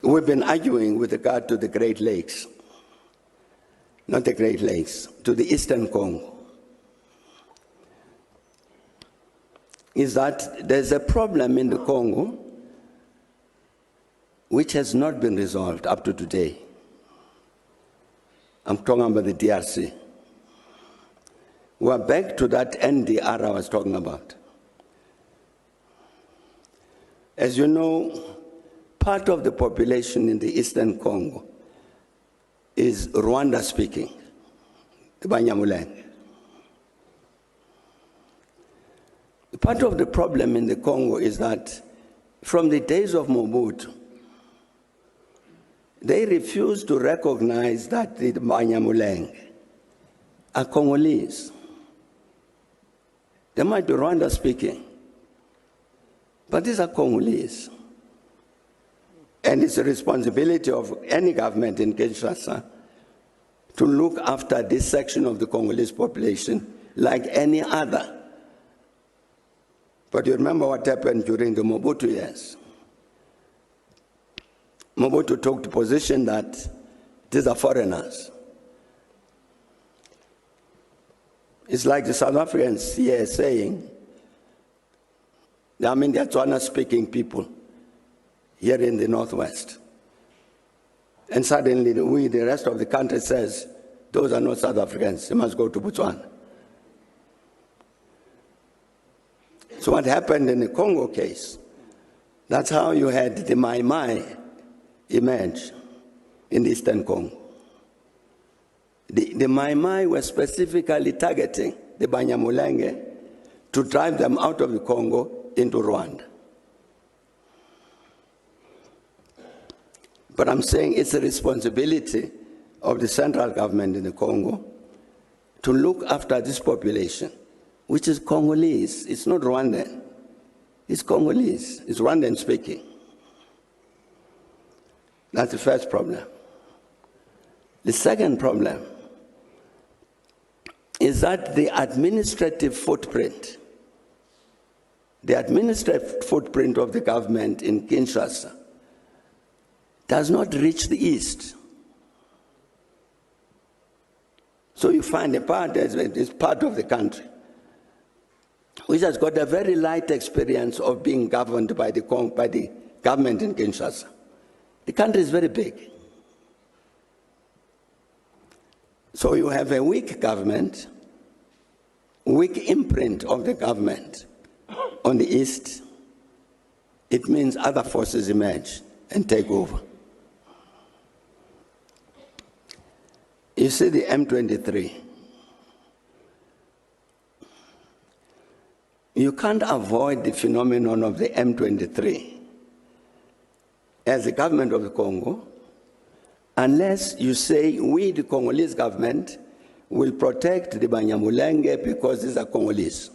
We've been arguing with regard to the Great Lakes, not the Great Lakes, to the Eastern Congo, is that there's a problem in the Congo which has not been resolved up to today. I'm talking about the DRC. We're back to that NDR I was talking about. As you know, part of the population in the Eastern Congo is Rwanda-speaking, the Banyamulenge. Part of the problem in the Congo is that from the days of Mobutu, they refused to recognize that the Banyamulenge are Congolese. They might be Rwanda-speaking, but these are Congolese. And it's a responsibility of any government in Kinshasa to look after this section of the Congolese population like any other. But you remember what happened during the Mobutu years. Mobutu took the position that these are foreigners. It's like the South Africans here saying, I mean, they're Tswana-speaking people here in the Northwest. And suddenly we, the rest of the country, says, those are not South Africans, they must go to Botswana. So what happened in the Congo case, that's how you had the Mai Mai emerge in the Eastern Congo. The Mai Mai were specifically targeting the Banyamulenge to drive them out of the Congo into Rwanda. But I'm saying it's a responsibility of the central government in the Congo to look after this population, which is Congolese. It's not Rwandan. It's Congolese. It's Rwandan speaking. That's the first problem. The second problem is that the administrative footprint of the government in Kinshasa does not reach the East. So you find a part that is part of the country which has got a very light experience of being governed by the government in Kinshasa. The country is very big. So you have a weak government, weak imprint of the government on the East. It means other forces emerge and take over. You see the M23. You can't avoid the phenomenon of the M23 as the government of the Congo unless you say we, the Congolese government, will protect the Banyamulenge because these are Congolese.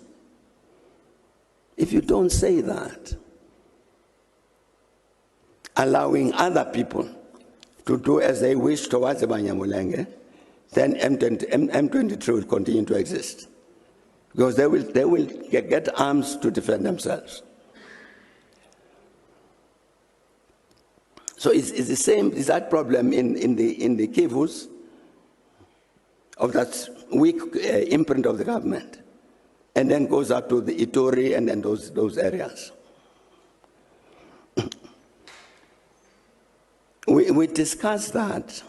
If you don't say that, allowing other people to do as they wish towards the Banyamulenge, then M23 will continue to exist. Because they will get arms to defend themselves. So it's the same, is that problem in the Kivus of that weak imprint of the government, and then goes up to the Ituri and then those areas. We discussed that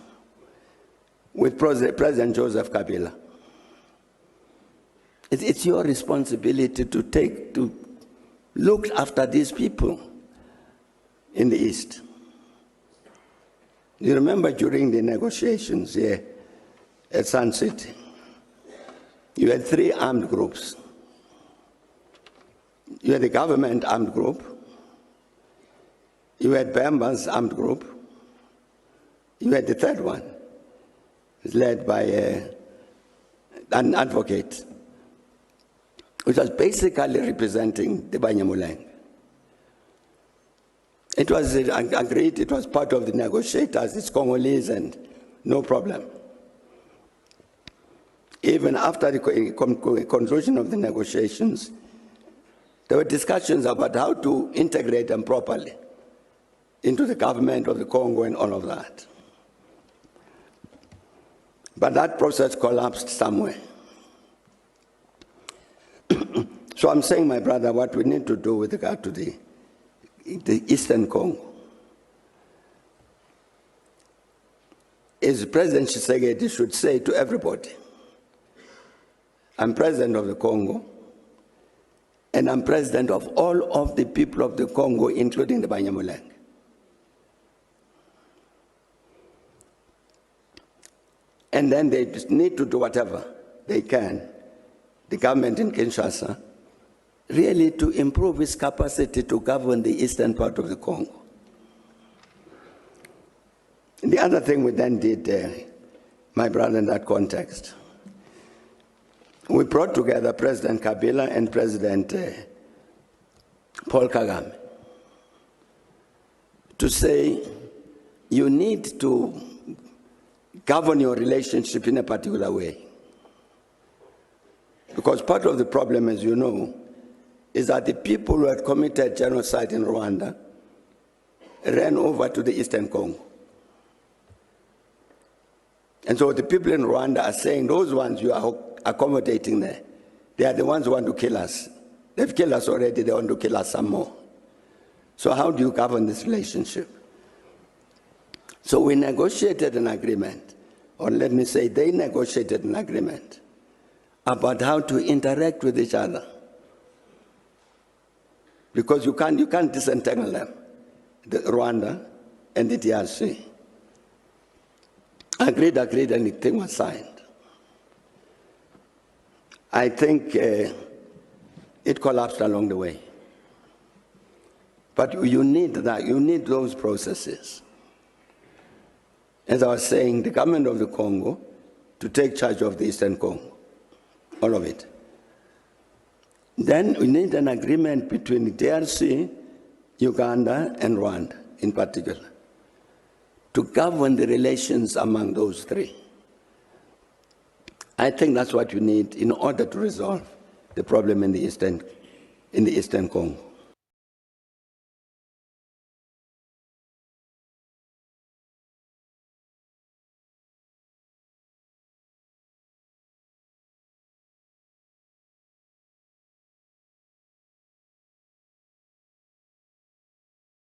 with President Joseph Kabila. It's your responsibility to look after these people in the East. You remember during the negotiations here at Sun City, you had 3 armed groups. You had the government armed group, you had Bemba's armed group, you had the third one, led by an advocate, which was basically representing the Banyamulenge. It was agreed, it was part of the negotiators, it's Congolese and no problem. Even after the conclusion of the negotiations, there were discussions about how to integrate them properly into the government of the Congo and all of that. But that process collapsed somewhere. So I'm saying, my brother, what we need to do with regard to the Eastern Congo is President Tshisekedi should say to everybody, I'm president of the Congo, and I'm president of all of the people of the Congo, including the Banyamulenge. And then they need to do whatever they can, the government in Kinshasa, really to improve its capacity to govern the eastern part of the Congo. The other thing we then did, my brother, in that context, we brought together President Kabila and President Paul Kagame to say, you need to govern your relationship in a particular way. Because part of the problem, as you know, is that the people who had committed genocide in Rwanda ran over to the Eastern Congo. And so the people in Rwanda are saying, those ones you are accommodating there, they are the ones who want to kill us. They've killed us already, they want to kill us some more. So how do you govern this relationship? So we negotiated an agreement, or let me say they negotiated an agreement about how to interact with each other. Because you can't disentangle them, the Rwanda and the DRC. Agreed, and the thing was signed. I think it collapsed along the way. But you need that, you need those processes. As I was saying, the government of the Congo to take charge of the Eastern Congo, all of it. Then we need an agreement between the DRC, Uganda, and Rwanda in particular, to govern the relations among those three. I think that's what you need in order to resolve the problem in the Eastern Congo.